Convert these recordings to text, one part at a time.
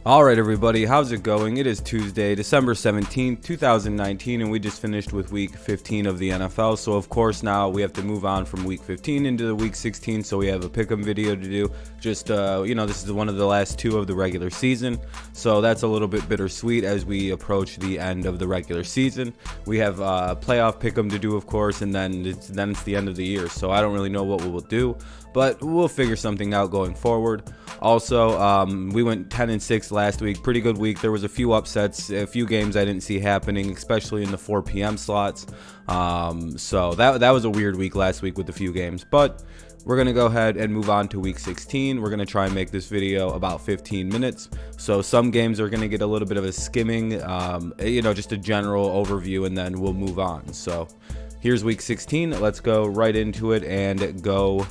Alright everybody, how's it going? It is Tuesday, December 17th, 2019, and we just finished with week 15 of the NFL. So of course now we have to move on from week 15 into the week 16, so we have a pick'em video to do. Just, this is one of the last two of the regular season, so that's a little bit bittersweet as we approach the end of the regular season. We have playoff pick'em to do, of course, and then it's the end of the year, so I don't really know what we will do, but we'll figure something out going forward. Also, we went 10-6 last week. Pretty good week. There was a few upsets, a few games I didn't see happening, especially in the 4 p.m. slots. So that was a weird week last week with a few games. But we're going to go ahead and move on to week 16. We're going to try and make this video about 15 minutes. So some games are going to get a little bit of a skimming, just a general overview, and then we'll move on. So here's week 16. Let's go right into it and go.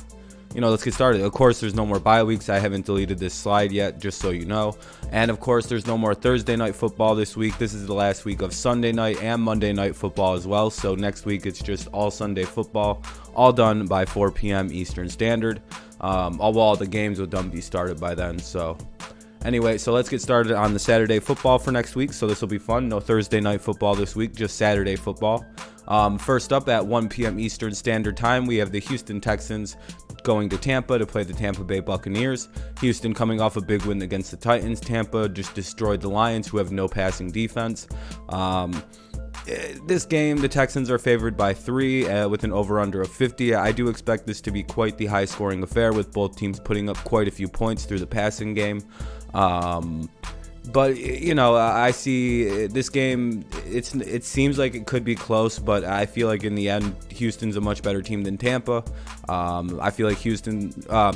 Let's get started. Of course, there's no more bye weeks. I haven't deleted this slide yet, just so you know. And of course, there's no more Thursday night football this week. This is the last week of Sunday night and Monday night football as well. So next week, it's just all Sunday football, all done by 4 p.m. Eastern Standard. All the games will done be started by then. So anyway, so let's get started on the Saturday football for next week. So this will be fun. No Thursday night football this week, just Saturday football. First up at 1 p.m. Eastern Standard Time, we have the Houston Texans going to Tampa to play the Tampa Bay Buccaneers. Houston coming off a big win against the Titans. Tampa just destroyed the Lions, who have no passing defense. This game, the Texans are favored by 3 with an over-under of 50. I do expect this to be quite the high-scoring affair, with both teams putting up quite a few points through the passing game. But I see this game. It seems like it could be close, but I feel like in the end, Houston's a much better team than Tampa. I feel like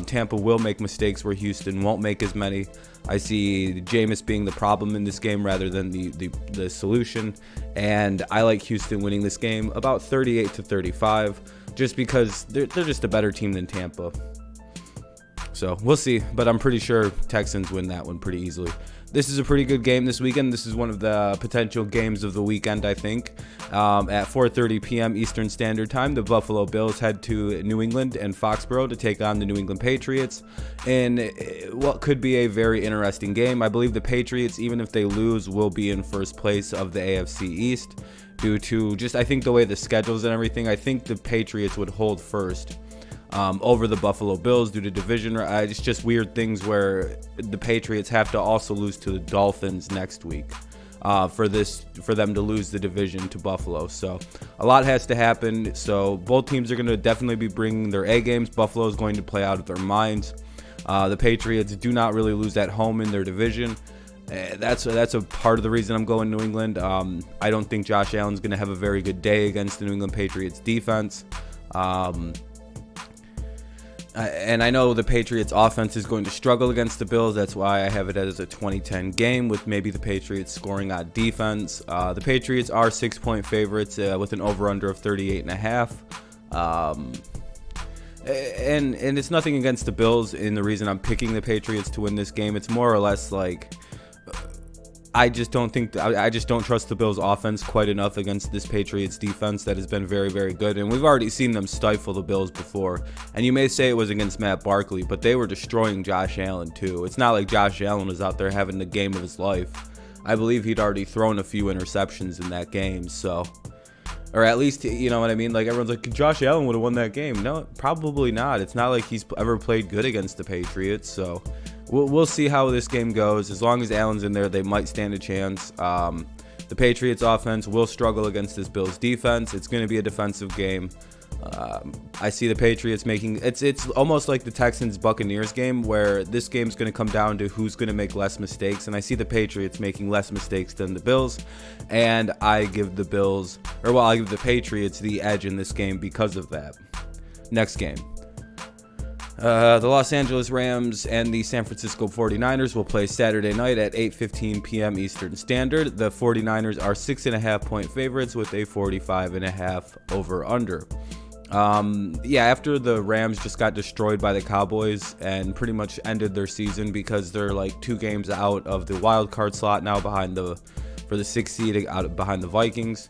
Tampa will make mistakes where Houston won't make as many. I see Jameis being the problem in this game rather than the solution, and I like Houston winning this game about 38-35, just because they're just a better team than Tampa. So we'll see, but I'm pretty sure Texans win that one pretty easily. This is a pretty good game this weekend. This is one of the potential games of the weekend, I think. At 4:30 p.m. Eastern Standard Time, the Buffalo Bills head to New England and Foxborough to take on the New England Patriots in what could be a very interesting game. I believe the Patriots, even if they lose, will be in first place of the AFC East due to I think the way the schedules and everything. I think the Patriots would hold first over the Buffalo Bills due to division. It's just weird things where the Patriots have to also lose to the Dolphins next week for them to lose the division to Buffalo. So a lot has to happen. So both teams are going to definitely be bringing their A games. Buffalo is going to play out of their minds. The Patriots do not really lose at home in their division. That's a part of the reason I'm going New England. I don't think Josh Allen's going to have a very good day against the New England Patriots defense. And I know the Patriots offense is going to struggle against the Bills. That's why I have it as a 2010 game with maybe the Patriots scoring on defense. The Patriots are 6-point favorites with an over-under of 38.5. And it's nothing against the Bills in the reason I'm picking the Patriots to win this game. It's more or less like I just don't trust the Bills offense quite enough against this Patriots defense that has been very, very good. And we've already seen them stifle the Bills before. And you may say it was against Matt Barkley, but they were destroying Josh Allen too. It's not like Josh Allen was out there having the game of his life. I believe he'd already thrown a few interceptions in that game. So, or at least, you know what I mean? Like everyone's like, Josh Allen would have won that game. No, probably not. It's not like he's ever played good against the Patriots. So we'll see how this game goes. As long as Allen's in there, they might stand a chance. The Patriots offense will struggle against this Bills defense. It's going to be a defensive game. I see the Patriots making it's almost like the Texans Buccaneers game, where this game's going to come down to who's going to make less mistakes, and I see the Patriots making less mistakes than the Bills, and I give the Patriots the edge in this game because of that. Next game. The Los Angeles Rams and the San Francisco 49ers will play Saturday night at 8:15 p.m. Eastern Standard. The 49ers are 6.5-point favorites with a 45.5 over-under. After the Rams just got destroyed by the Cowboys and pretty much ended their season because they're like 2 games out of the wild card slot now for the 6th seed out behind the Vikings.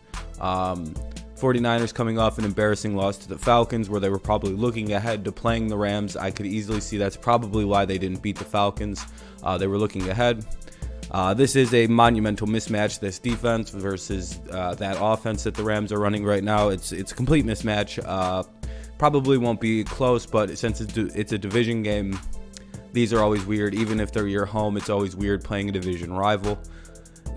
49ers coming off an embarrassing loss to the Falcons, where they were probably looking ahead to playing the Rams. I could easily see that's probably why they didn't beat the Falcons. They were looking ahead. This is a monumental mismatch, this defense versus that offense that the Rams are running right now. It's a complete mismatch. Probably won't be close, but since it's a division game, these are always weird. Even if they're your home, it's always weird playing a division rival.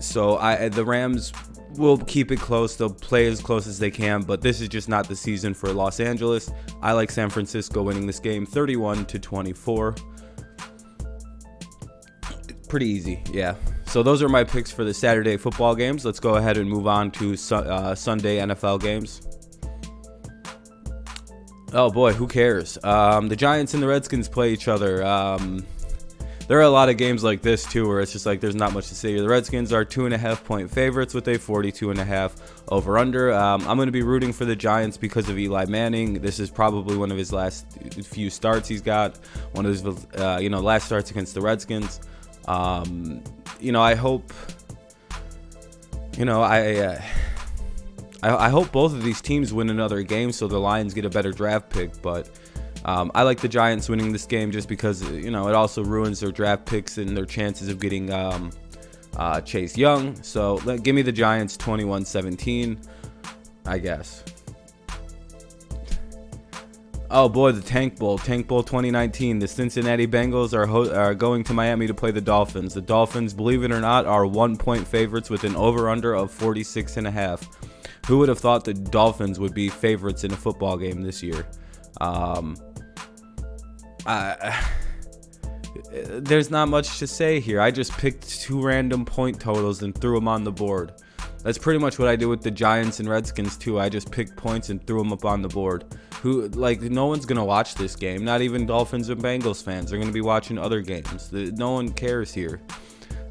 So the Rams will keep it close. They'll play as close as they can, but this is just not the season for Los Angeles. I like San Francisco winning this game 31-24. Pretty easy, yeah. So those are my picks for the Saturday football games. Let's go ahead and move on to Sunday NFL games. Oh boy, who cares? The Giants and the Redskins play each other. There are a lot of games like this too where it's just like there's not much to say. The Redskins are 2.5-point favorites with a 42.5 over under. I'm going to be rooting for the Giants because of Eli Manning. This is probably one of his last few starts he's got. One of his last starts against the Redskins. I hope I hope both of these teams win another game so the Lions get a better draft pick, but I like the Giants winning this game just because, it also ruins their draft picks and their chances of getting Chase Young. So give me the Giants 21-17, I guess. Oh boy, the Tank Bowl 2019. The Cincinnati Bengals are going to Miami to play the Dolphins. The Dolphins, believe it or not, are 1-point favorites with an over-under of 46.5. Who would have thought the Dolphins would be favorites in a football game this year? There's not much to say here. I just picked two random point totals and threw them on the board. That's pretty much what I did with the Giants and Redskins too. I just picked points and threw them up on the board. No one's gonna watch this game. Not even Dolphins and Bengals fans. They're gonna be watching other games. No one cares here.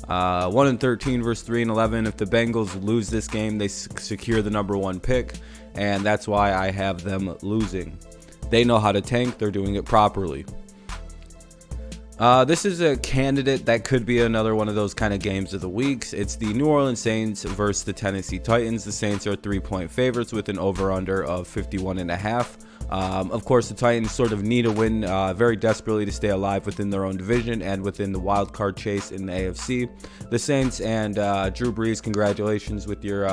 1-13 versus 3-11. If the Bengals lose this game, they secure the number 1 pick, and that's why I have them losing. They know how to tank. They're doing it properly. This is a candidate that could be another one of those kind of games of the weeks. It's the New Orleans Saints versus the Tennessee Titans. The Saints are 3-point favorites with an over-under of 51.5. Of course, the Titans sort of need a win very desperately to stay alive within their own division and within the wild card chase in the AFC. The Saints and Drew Brees, congratulations with your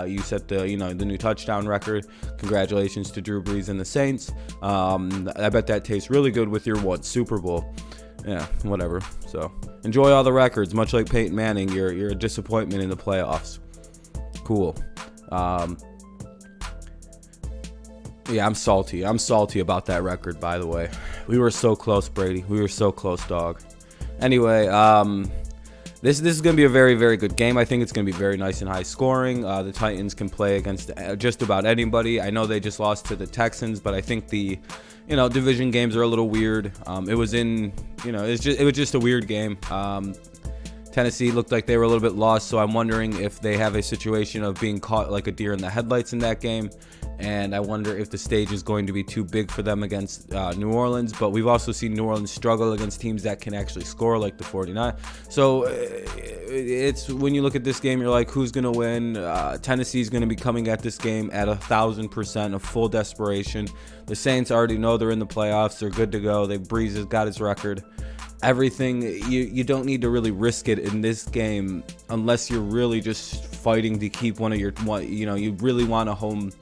you set the new touchdown record. Congratulations to Drew Brees and the Saints. I bet that tastes really good with your Super Bowl. Yeah, whatever. So enjoy all the records. Much like Peyton Manning, you're a disappointment in the playoffs. Cool. Yeah, I'm salty. I'm salty about that record, by the way. We were so close, Brady. We were so close, dog. Anyway, this is going to be a very, very good game. I think it's going to be very nice and high scoring. The Titans can play against just about anybody. I know they just lost to the Texans, but I think the division games are a little weird. It was just a weird game. Tennessee looked like they were a little bit lost, so I'm wondering if they have a situation of being caught like a deer in the headlights in that game. And I wonder if the stage is going to be too big for them against New Orleans. But we've also seen New Orleans struggle against teams that can actually score, like the 49. So it's when you look at this game, you're like, who's going to win? Tennessee's going to be coming at this game at 1,000% of full desperation. The Saints already know they're in the playoffs. They're good to go. Breeze has got his record. Everything, you don't need to really risk it in this game unless you're really just fighting to keep you really want a home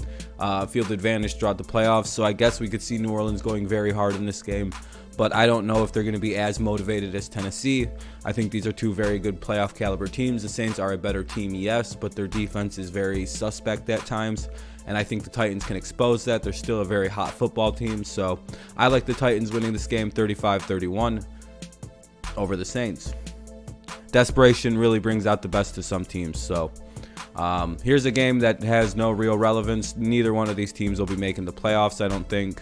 field advantage throughout the playoffs. So I guess we could see New Orleans going very hard in this game, but I don't know if they're going to be as motivated as Tennessee. I think these are two very good playoff caliber teams. The Saints are a better team, yes, but their defense is very suspect at times, and I think the Titans can expose that. They're still a very hot football team, so I like the Titans winning this game 35-31 over the Saints. Desperation really brings out the best of some teams, so here's a game that has no real relevance. Neither one of these teams will be making the playoffs, I don't think,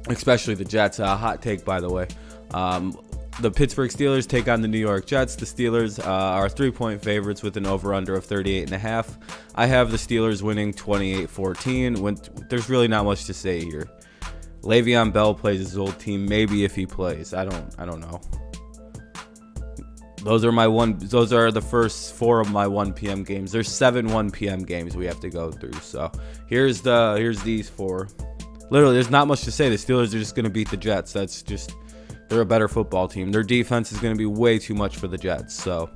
especially the Jets. Hot take, by the way. The Pittsburgh Steelers take on the New York Jets. The Steelers are 3-point favorites with an over-under of 38.5. I have the Steelers winning 28-14. There's really not much to say here. Le'Veon Bell plays his old team, maybe if he plays. I don't know. Those are the first 4 of my 1 p.m. games. There's 7 1 p.m. games we have to go through. So here's these 4. Literally, there's not much to say. The Steelers are just going to beat the Jets. That's just they're a better football team. Their defense is going to be way too much for the Jets. So,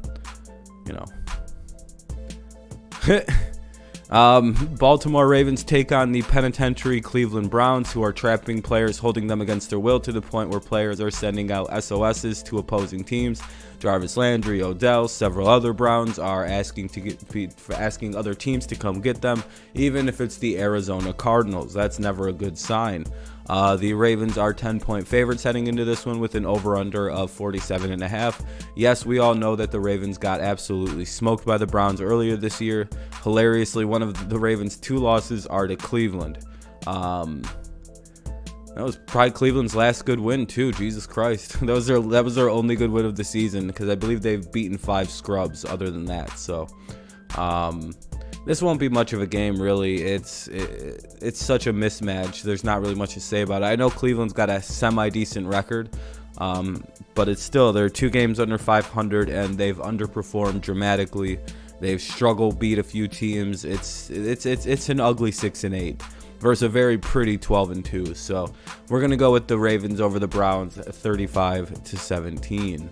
you know. Baltimore Ravens take on the penitentiary Cleveland Browns, who are trapping players, holding them against their will to the point where players are sending out SOSs to opposing teams. Jarvis Landry, Odell, several other Browns are asking other teams to come get them, even if it's the Arizona Cardinals. That's never a good sign. The Ravens are 10-point favorites heading into this one with an over-under of 47.5. Yes, we all know that the Ravens got absolutely smoked by the Browns earlier this year. Hilariously, one of the Ravens' 2 losses are to Cleveland. That was probably Cleveland's last good win too. Jesus Christ, that was their only good win of the season, because I believe they've beaten 5 scrubs other than that. So this won't be much of a game, really. It's such a mismatch. There's not really much to say about it. I know Cleveland's got a semi-decent record, but it's still, they're 2 games under 500 and they've underperformed dramatically. They've struggled, beat a few teams. It's an ugly 6-8. Versus a very pretty 12-2. So we're going to go with the Ravens over the Browns 35-17.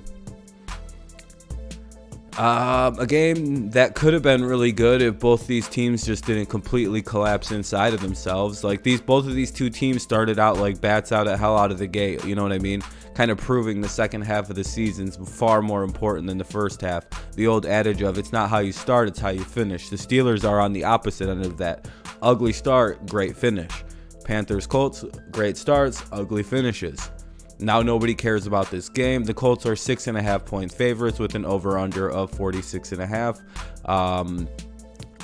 A game that could have been really good if both these teams just didn't completely collapse inside of themselves. Like both of these 2 teams started out like bats out of the gate. You know what I mean? Kind of proving the second half of the season's far more important than the first half. The old adage of it's not how you start, it's how you finish. The Steelers are on the opposite end of that. Ugly start, great finish. Panthers, Colts, great starts, ugly finishes. Now nobody cares about this game. The Colts are 6.5-point favorites with an over-under of 46.5.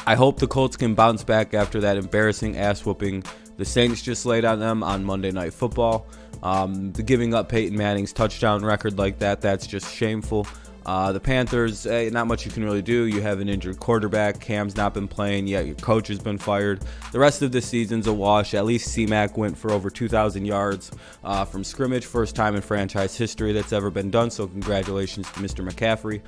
I hope the Colts can bounce back after that embarrassing ass whooping the Saints just laid on them on Monday Night Football. The giving up Peyton Manning's touchdown record like that's just shameful. The Panthers, not much you can really do. You have an injured quarterback. Cam's not been playing yet. Your coach has been fired. The rest of the season's a wash. At least C-Mac went for over 2,000 yards from scrimmage. First time in franchise history that's ever been done. So congratulations to Mr. McCaffrey.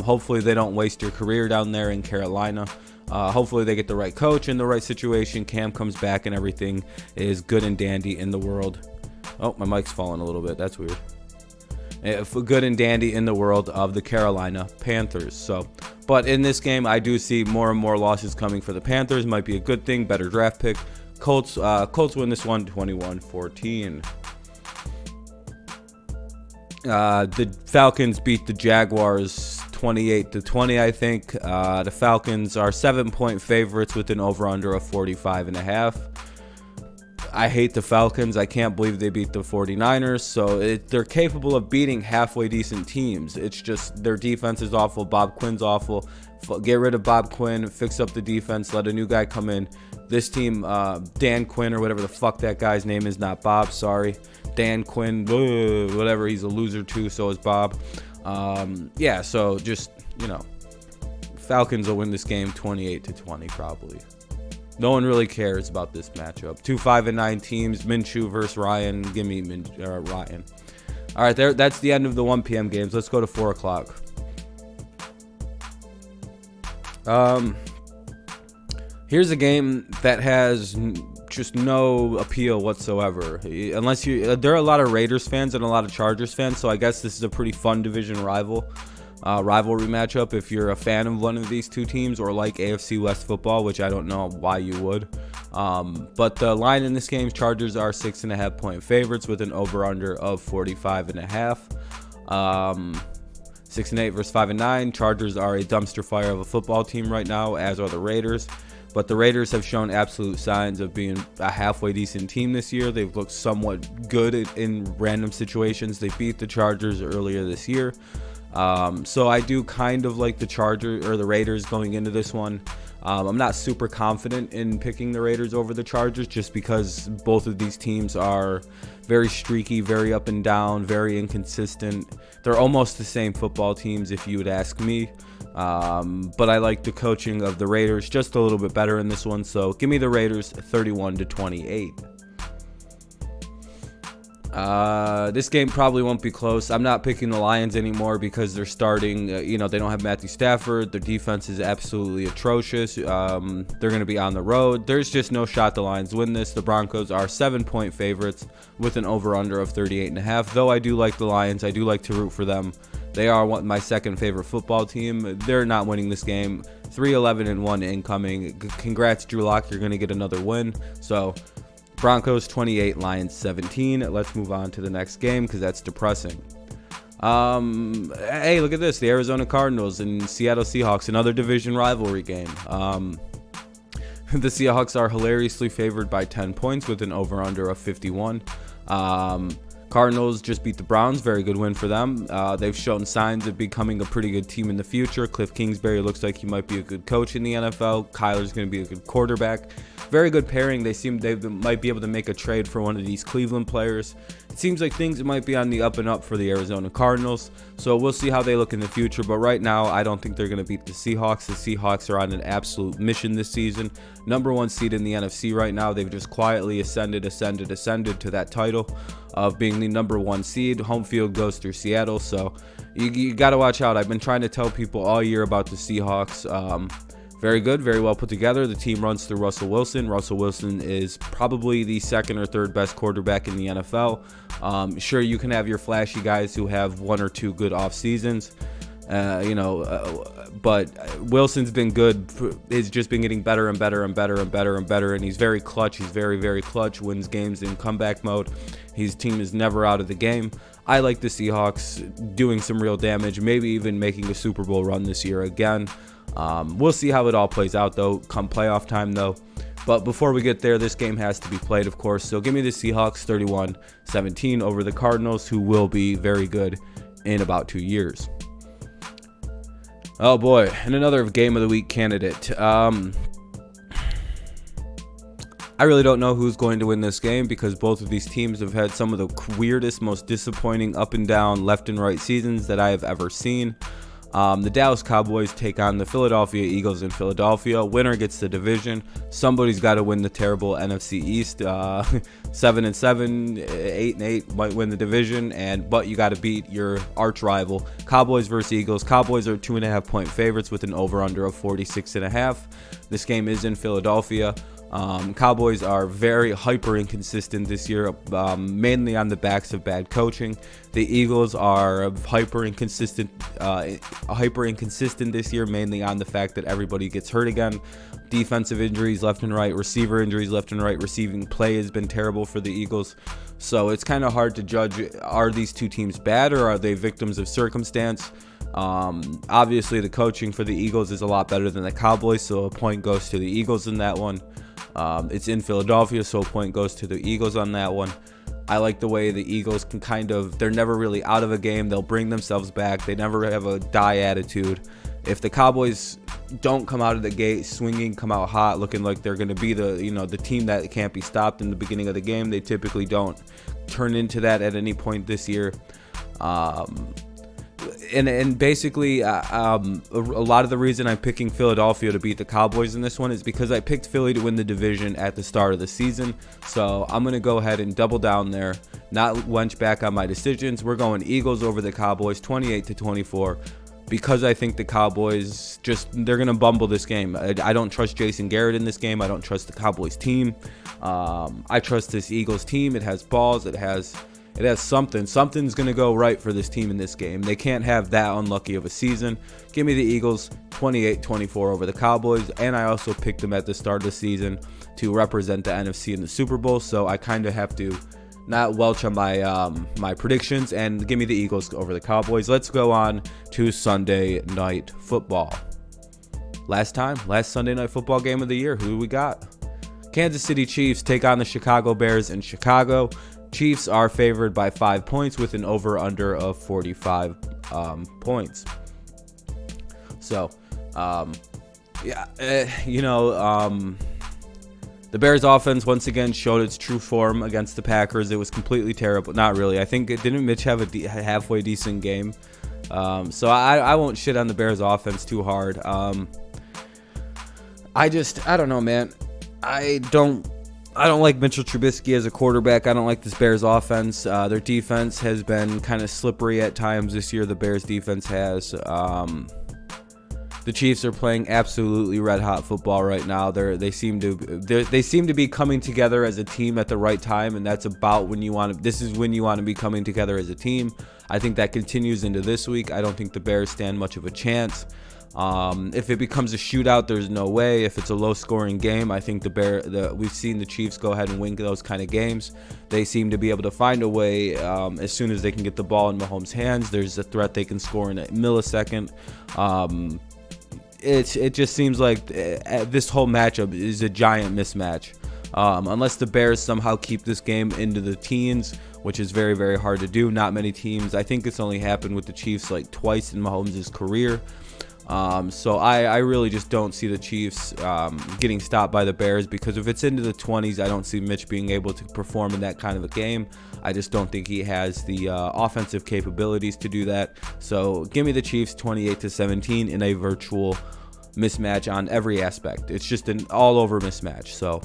Hopefully they don't waste your career down there in Carolina. Hopefully they get the right coach in the right situation. Cam comes back and everything is good and dandy in the world. Oh, my mic's falling a little bit. That's weird. Good and dandy in the world of the Carolina Panthers. So, but in this game, I do see more and more losses coming for the Panthers. Might be a good thing. Better draft pick. Colts win this one 21-14. The Falcons beat the Jaguars 28-20, I think. The Falcons are 7-point favorites with an over-under of 45.5. I hate the Falcons. I can't believe they beat the 49ers. So they're capable of beating halfway decent teams. It's just their defense is awful. Bob Quinn's awful. Get rid of Bob Quinn. Fix up the defense. Let a new guy come in. This team, Dan Quinn or whatever the fuck that guy's name is, not Bob, sorry. Dan Quinn, whatever. He's a loser too. So is Bob. Yeah, so just, Falcons will win this game 28-20 probably. No one really cares about this matchup. 2 5-9 teams. Minshew versus Ryan. Give me Ryan. All right, that's the end of the 1 p.m. games. Let's go to 4 o'clock. Here's a game that has just no appeal whatsoever. Unless there are a lot of Raiders fans and a lot of Chargers fans, so I guess this is a pretty fun division rivalry matchup if you're a fan of one of these 2 teams or like AFC West football, which I don't know why you would. But the line in this game, Chargers are 6.5-point favorites with an over-under of 45.5. 6-8 versus 5-9. Chargers are a dumpster fire of a football team right now, as are the Raiders. But the Raiders have shown absolute signs of being a halfway decent team this year. They've looked somewhat good in random situations. They beat the Chargers earlier this year. So I do kind of like the Raiders going into this one. I'm not super confident in picking the Raiders over the Chargers just because both of these teams are very streaky, very up and down, very inconsistent. They're almost the same football teams if you would ask me. But I like the coaching of the Raiders just a little bit better in this one. So give me the Raiders 31-28. This game probably won't be close. I'm not picking the Lions anymore because they're starting, they don't have Matthew Stafford. Their defense is absolutely atrocious. They're going to be on the road. There's just no shot the Lions win this. The Broncos are 7-point favorites with an over-under of 38.5. Though I do like the Lions. I do like to root for them. They are my second favorite football team. They're not winning this game. 3-11-1 incoming. Congrats, Drew Lock. You're going to get another win. So Broncos 28, Lions 17. Let's move on to the next game because that's depressing. Hey, look at this. The Arizona Cardinals and Seattle Seahawks, another division rivalry game. The Seahawks are hilariously favored by 10 points with an over-under of 51. Cardinals just beat the Browns. Very good win for them. They've shown signs of becoming a pretty good team in the future. Cliff Kingsbury looks like he might be a good coach in the NFL. Kyler's going to be a good quarterback. Very good pairing. They might be able to make a trade for one of these Cleveland players. It seems like things might be on the up and up for the Arizona Cardinals. So we'll see how they look in the future. But right now, I don't think they're going to beat the Seahawks. The Seahawks are on an absolute mission this season. Number one seed in the NFC right now. They've just quietly ascended to that title of being the number one seed. Home field goes through Seattle. So you got to watch out. I've been trying to tell people all year about the Seahawks. Very good, very well put together. The team runs through Russell Wilson. Russell Wilson is probably the second or third best quarterback in the NFL. Sure, you can have your flashy guys who have one or two good off seasons, but Wilson's been good. He's just been getting better and better and better and better and better, and he's very clutch. He's very, very clutch, wins games in comeback mode. His team is never out of the game. I like the Seahawks doing some real damage, maybe even making a Super Bowl run this year again. We'll see how it all plays out, though, come playoff time, though. But before we get there, this game has to be played, of course. So give me the Seahawks 31-17 over the Cardinals, who will be very good in about 2 years. Oh, boy. And another Game of the Week candidate. I really don't know who's going to win this game because both of these teams have had some of the weirdest, most disappointing up and down, left and right seasons that I have ever seen. The Dallas Cowboys take on the Philadelphia Eagles in Philadelphia. Winner gets the division. Somebody's got to win the terrible NFC East. 7-7, 8-8 might win the division, but you got to beat your arch rival. Cowboys versus Eagles. Cowboys are 2.5-point favorites with an over/under of 46.5. This game is in Philadelphia. Cowboys are very hyper inconsistent this year, mainly on the backs of bad coaching. The Eagles are hyper inconsistent this year, mainly on the fact that everybody gets hurt again. Defensive injuries left and right, receiver injuries left and right, receiving play has been terrible for the Eagles. So it's kind of hard to judge, are these two teams bad or are they victims of circumstance? Obviously the coaching for the Eagles is a lot better than the Cowboys, so a point goes to the Eagles in that one. It's in Philadelphia, so a point goes to the Eagles on that one. I like the way the Eagles can they're never really out of a game. They'll bring themselves back. They never have a die attitude. If the Cowboys don't come out of the gate swinging, come out hot, looking like they're going to be the team that can't be stopped in the beginning of the game, they typically don't turn into that at any point this year. And basically, a lot of the reason I'm picking Philadelphia to beat the Cowboys in this one is because I picked Philly to win the division at the start of the season. So I'm going to go ahead and double down there, not wench back on my decisions. We're going Eagles over the Cowboys, 28-24, because I think the Cowboys they're going to bumble this game. I don't trust Jason Garrett in this game. I don't trust the Cowboys team. I trust this Eagles team. It has balls. It has something. Something's going to go right for this team in this game. They can't have that unlucky of a season. Give me the Eagles 28-24 over the Cowboys. And I also picked them at the start of the season to represent the NFC in the Super Bowl. So I kind of have to not welch on my predictions and give me the Eagles over the Cowboys. Let's go on to Sunday Night Football. Last Sunday Night Football game of the year. Who do we got? Kansas City Chiefs take on the Chicago Bears in Chicago. Chiefs are favored by 5 points with an over/under of 45 points. So, the Bears offense once again showed its true form against the Packers. It was completely terrible. Not really. I think didn't Mitch have a halfway decent game? So I won't shit on the Bears offense too hard. I don't know, man. I don't like Mitchell Trubisky as a quarterback. I don't like this Bears offense. Their defense has been kind of slippery at times this year. The Bears defense has. The Chiefs are playing absolutely red hot football right now. They seem to be coming together as a team at the right time, and that's about when you want to. This is when you want to be coming together as a team. I think that continues into this week. I don't think the Bears stand much of a chance. If it becomes a shootout, there's no way. If it's a low-scoring game, I think we've seen the Chiefs go ahead and win those kind of games. They seem to be able to find a way as soon as they can get the ball in Mahomes' hands. There's a threat they can score in a millisecond. It just seems like this whole matchup is a giant mismatch. Unless the Bears somehow keep this game into the teens, which is very, very hard to do. Not many teams. I think it's only happened with the Chiefs like twice in Mahomes' career. So I really just don't see the Chiefs getting stopped by the Bears, because if it's into the 20s, I don't see Mitch being able to perform in that kind of a game. I just don't think he has the offensive capabilities to do that. So give me the Chiefs 28-17 in a virtual mismatch on every aspect. It's just an all-over mismatch. So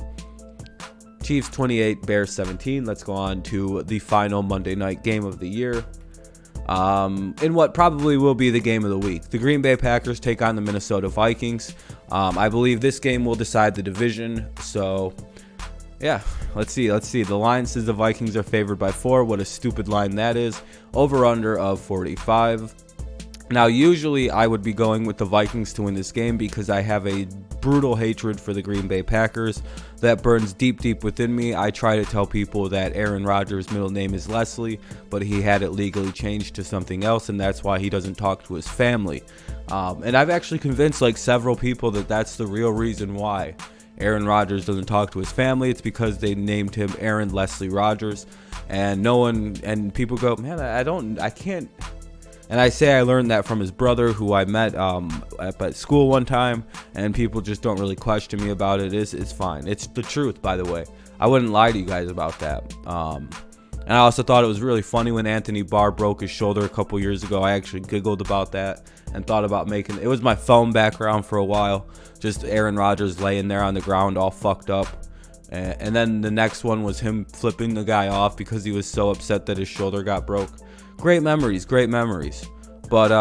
Chiefs 28, Bears 17. Let's go on to the final Monday night game of the year. In what probably will be the game of the week. The Green Bay Packers take on the Minnesota Vikings. I believe this game will decide the division. So, yeah, let's see. The line says the Vikings are favored by 4. What a stupid line that is. Over-under of 45. Now, usually I would be going with the Vikings to win this game because I have a brutal hatred for the Green Bay Packers that burns deep, deep within me. I try to tell people that Aaron Rodgers' middle name is Leslie, but he had it legally changed to something else, and that's why he doesn't talk to his family. And I've actually convinced like several people that that's the real reason why Aaron Rodgers doesn't talk to his family. It's because they named him Aaron Leslie Rodgers, and people go, man, I can't. And I say I learned that from his brother, who I met at school one time, and people just don't really question me about it. It's fine. It's the truth, by the way. I wouldn't lie to you guys about that. And I also thought it was really funny when Anthony Barr broke his shoulder a couple years ago. I actually giggled about that and thought about making it. Was my phone background for a while. Just Aaron Rodgers laying there on the ground all fucked up. And then the next one was him flipping the guy off because he was so upset that his shoulder got broke. Great memories. But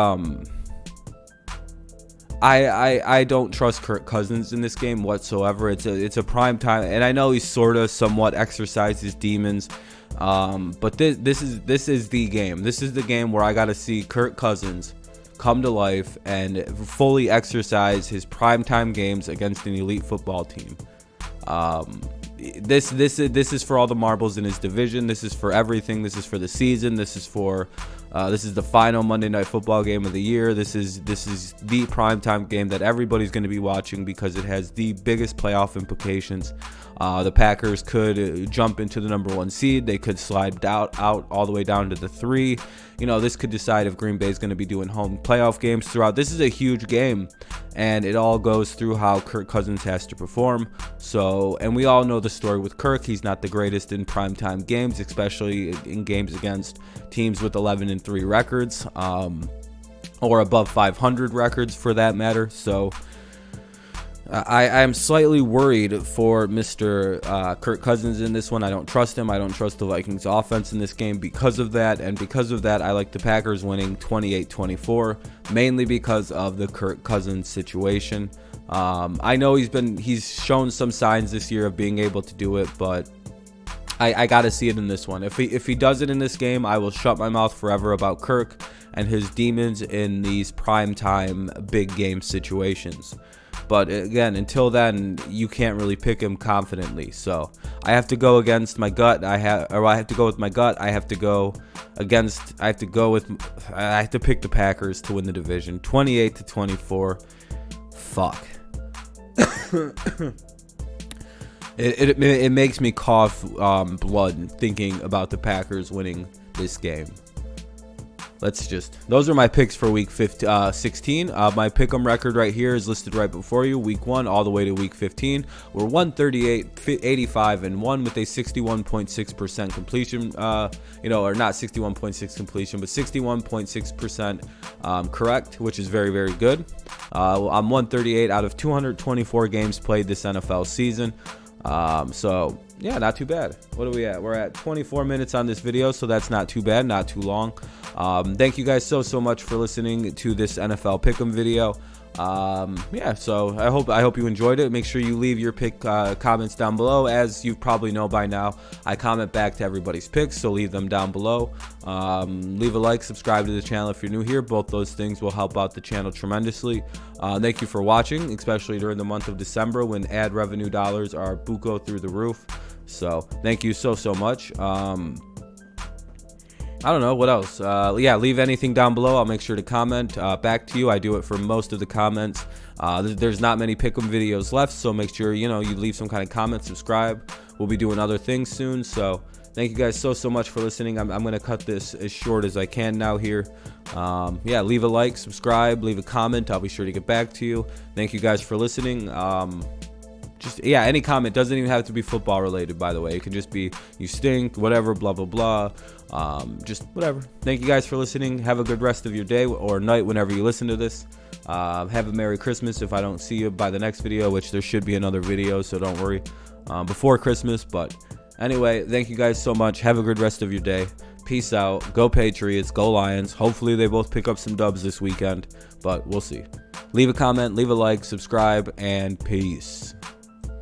I don't trust Kirk Cousins in this game whatsoever. It's a prime time, and I know he's sort of somewhat exercised his demons. But this is the game. This is the game where I got to see Kirk Cousins come to life and fully exercise his primetime games against an elite football team. This is for all the marbles in his division. This is for everything. This is for the season. This is the final Monday Night Football game of the year. This is the primetime game that everybody's going to be watching because it has the biggest playoff implications. The Packers could jump into the number 1 seed. They could slide out all the way down to the 3. This could decide if Green Bay is going to be doing home playoff games throughout. This is a huge game, and it all goes through how Kirk Cousins has to perform. So, and we all know the story with Kirk. He's not the greatest in primetime games, especially in games against teams with 11-3 records, or above 500 records for that matter. So I am slightly worried for Mr. Kirk Cousins in this one. I don't trust him. I don't trust the Vikings offense in this game because of that. And because of that, I like the Packers winning 28-24, mainly because of the Kirk Cousins situation. I know he's shown some signs this year of being able to do it, but I got to see it in this one. If he does it in this game, I will shut my mouth forever about Kirk and his demons in these primetime big game situations. But again, until then, you can't really pick him confidently. So I have to go against my gut. I have to go with my gut. I have to pick the Packers to win the division. 28-24. Fuck. It makes me cough blood thinking about the Packers winning this game. Those are my picks for week 16. My pick'em record right here is listed right before you. Week 1 all the way to week 15. We're 138-85-1 with a 61.6% completion. Or not 61.6 completion, but 61.6% correct, which is very, very good. I'm 138 out of 224 games played this NFL season. So yeah, not too bad. What are we at? We're at 24 minutes on this video, so that's not too bad, not too long. Thank you guys so much for listening to this NFL Pick'em video. Yeah, so I hope you enjoyed it. Make sure you leave your pick comments down below. As you probably know by now, I comment back to everybody's picks, so leave them down below. Leave a like, subscribe to the channel if you're new here. Both those things will help out the channel tremendously. Thank you for watching, especially during the month of December when ad revenue dollars are buco through the roof. So thank you so much. I don't know what else. Yeah, leave anything down below. I'll make sure to comment back to you. I do it for most of the comments. There's not many pick'em videos left, so make sure you leave some kind of comment, subscribe. We'll be doing other things soon. So thank you guys so much for listening. I'm gonna cut this as short as I can now here. Yeah, leave a like, subscribe, leave a comment. I'll be sure to get back to you. Thank you guys for listening. Yeah, any comment. Doesn't even have to be football related, by the way. It can just be you stink, whatever, blah blah blah. Just whatever. Thank you guys for listening. Have a good rest of your day or night whenever you listen to this. Have a Merry Christmas if I don't see you by the next video, which there should be another video, so don't worry, before Christmas. But anyway, thank you guys so much. Have a good rest of your day. Peace out. Go Patriots. Go Lions. Hopefully they both pick up some dubs this weekend, but we'll see. Leave a comment, leave a like, subscribe, and peace.